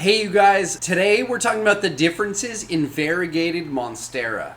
Hey you guys, today we're talking about the differences in variegated Monstera.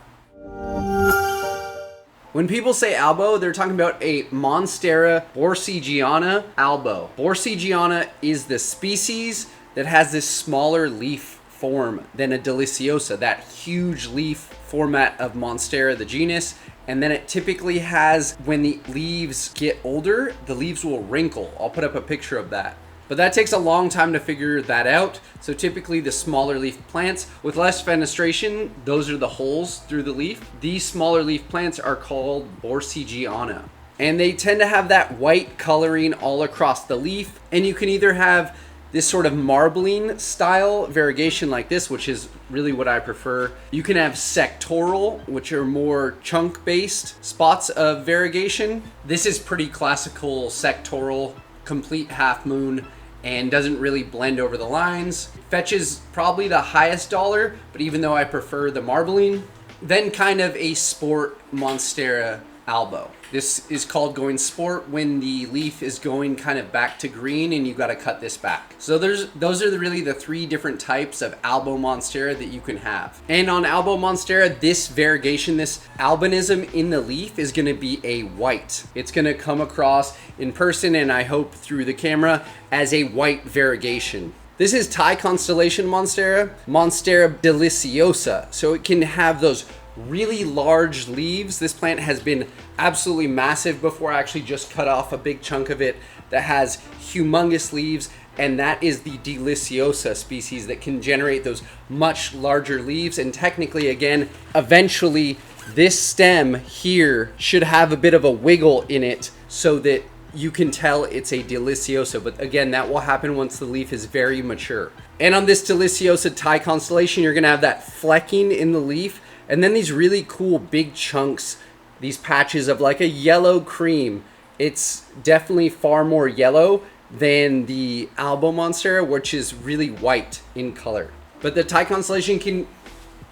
When people say Albo, they're talking about a Monstera borsigiana Albo. Borsigiana is the species that has this smaller leaf form than a deliciosa, that huge leaf format of Monstera, the genus. And then it typically has, when the leaves get older, the leaves will wrinkle. I'll put up a picture of that. But that takes a long time to figure that out. So typically the smaller leaf plants with less fenestration, those are the holes through the leaf. These smaller leaf plants are called borsigiana. And they tend to have that white coloring all across the leaf. And you can either have this sort of marbling style variegation like this, which is really what I prefer. You can have sectoral, which are more chunk based spots of variegation. This is pretty classical sectoral, complete half moon, and doesn't really blend over the lines. Fetches probably the highest dollar, but even though I prefer the marbling. Then kind of a sport Monstera Albo. This is called going sport when the leaf is going kind of back to green and you got to cut this back. So those are really the three different types of Albo Monstera that you can have. And on Albo Monstera, this variegation, this albinism in the leaf is going to be a white. It's going to come across in person and I hope through the camera as a white variegation. This is Thai Constellation Monstera, Monstera deliciosa. So it can have those really large leaves. This plant has been absolutely massive before. I actually just cut off a big chunk of it that has humongous leaves, and that is the deliciosa species that can generate those much larger leaves. And technically, again, eventually this stem here should have a bit of a wiggle in it so that you can tell it's a deliciosa, but again, that will happen once the leaf is very mature. And on this deliciosa Thai Constellation, you're gonna have that flecking in the leaf, and then these really cool big chunks, these patches of like a yellow cream. It's definitely far more yellow than the Albo Monstera, which is really white in color. But the Thai Constellation can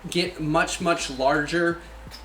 get much, much larger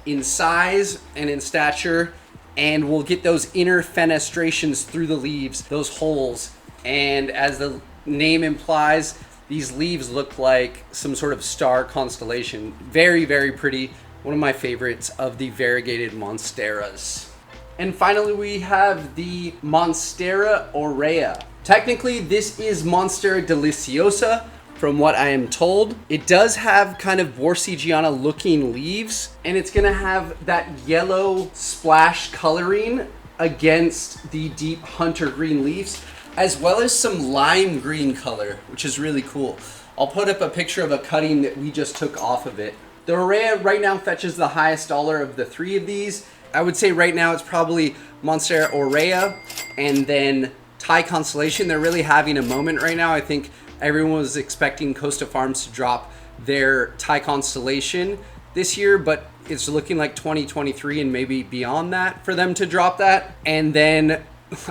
in size and in stature, and we'll get those inner fenestrations through the leaves, those holes. And as the name implies, these leaves look like some sort of star constellation. Very, very pretty. One of my favorites of the variegated Monsteras. And finally, we have the Monstera Aurea. Technically, this is Monstera deliciosa, from what I am told. It does have kind of borsigiana looking leaves, and it's gonna have that yellow splash coloring against the deep hunter green leaves, as well as some lime green color, which is really cool. I'll put up a picture of a cutting that we just took off of it. The Aurea right now fetches the highest dollar of the three of these. I would say right now it's probably Monstera Aurea and then Thai Constellation. They're really having a moment right now. I think everyone was expecting Costa Farms to drop their Thai Constellation this year, but it's looking like 2023 and maybe beyond that for them to drop that. And then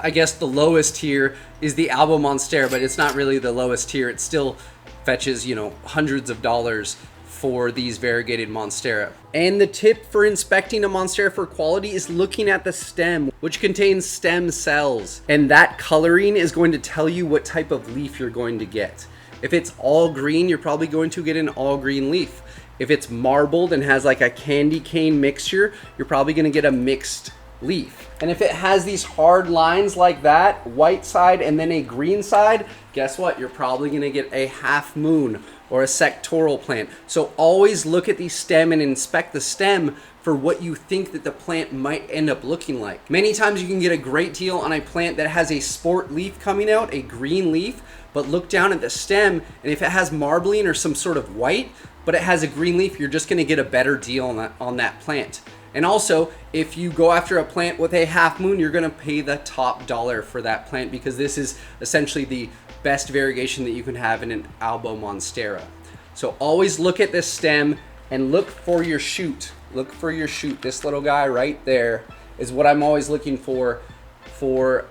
I guess the lowest tier is the Albo Monstera, but it's not really the lowest tier. It still fetches, hundreds of dollars for these variegated Monstera. And the tip for inspecting a Monstera for quality is looking at the stem, which contains stem cells. And that coloring is going to tell you what type of leaf you're going to get. If it's all green, you're probably going to get an all green leaf. If it's marbled and has like a candy cane mixture, you're probably gonna get a mixed leaf. And if it has these hard lines like that, white side and then a green side, guess what? You're probably gonna get a half moon or a sectoral plant. So always look at the stem and inspect the stem for what you think that the plant might end up looking like. Many times you can get a great deal on a plant that has a sport leaf coming out, a green leaf, but look down at the stem, and if it has marbling or some sort of white, but it has a green leaf, you're just gonna get a better deal on that plant. And also, if you go after a plant with a half moon, you're gonna pay the top dollar for that plant because this is essentially the best variegation that you can have in an Albo Monstera. So always look at this stem and look for your shoot. Look for your shoot. This little guy right there is what I'm always looking for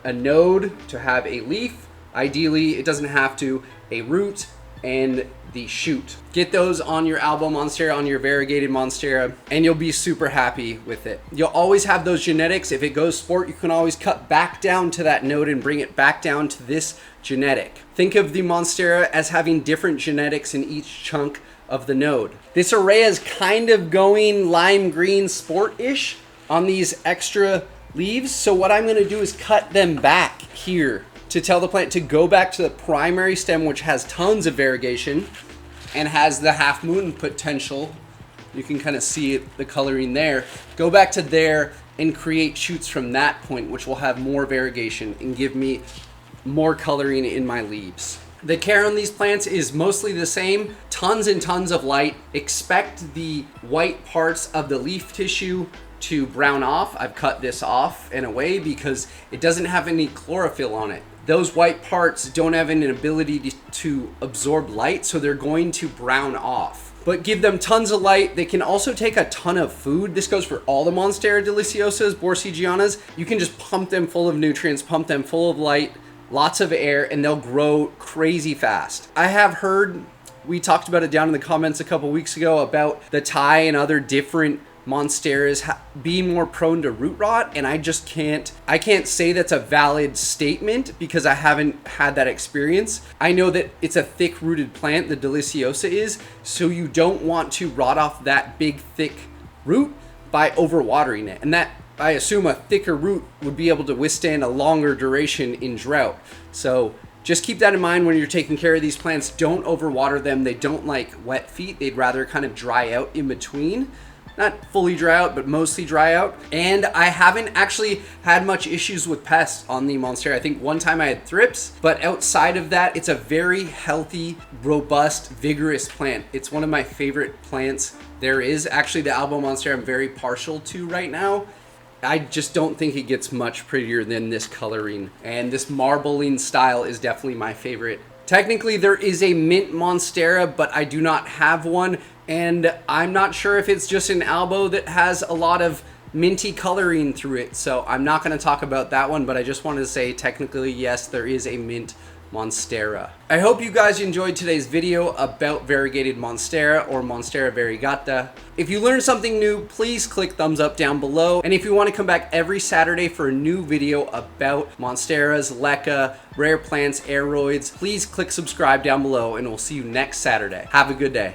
a node to have a leaf. Ideally, it doesn't have to, a root, and the shoot. Get those on your Albo Monstera, on your variegated Monstera, and you'll be super happy with it. You'll always have those genetics. If it goes sport, you can always cut back down to that node and bring it back down to this genetic. Think of the Monstera as having different genetics in each chunk of the node. This Aurea is kind of going lime green sport-ish on these extra leaves. So what I'm gonna do is cut them back here to tell the plant to go back to the primary stem, which has tons of variegation and has the half moon potential. You can kind of see the coloring there. Go back to there and create shoots from that point, which will have more variegation and give me more coloring in my leaves. The care on these plants is mostly the same. Tons and tons of light. Expect the white parts of the leaf tissue to brown off. I've cut this off in a way because it doesn't have any chlorophyll on it. Those white parts don't have an ability to absorb light, so they're going to brown off. But give them tons of light. They can also take a ton of food. This goes for all the Monstera deliciosas, borsigianas. You can just pump them full of nutrients, pump them full of light, lots of air, and they'll grow crazy fast. I have heard, we talked about it down in the comments a couple weeks ago, about the Thai and other different Monsteras being more prone to root rot, and I can't say that's a valid statement because I haven't had that experience. I know that it's a thick rooted plant, the deliciosa is, so you don't want to rot off that big thick root by overwatering it. And that, I assume, a thicker root would be able to withstand a longer duration in drought. So just keep that in mind when you're taking care of these plants. Don't overwater them. They don't like wet feet. They'd rather kind of dry out in between. Not fully dry out, but mostly dry out. And I haven't actually had much issues with pests on the Monstera. I think one time I had thrips, but outside of that, it's a very healthy, robust, vigorous plant. It's one of my favorite plants there is. Actually, the Albo Monstera I'm very partial to right now. I just don't think it gets much prettier than this coloring. And this marbling style is definitely my favorite. Technically, there is a mint Monstera, but I do not have one. And I'm not sure if it's just an Albo that has a lot of minty coloring through it. So I'm not going to talk about that one, but I just wanted to say technically, yes, there is a mint Monstera. I hope you guys enjoyed today's video about variegated Monstera or Monstera Variegata. If you learned something new, please click thumbs up down below. And if you want to come back every Saturday for a new video about Monsteras, leca, rare plants, aeroids, please click subscribe down below, and we'll see you next Saturday. Have a good day.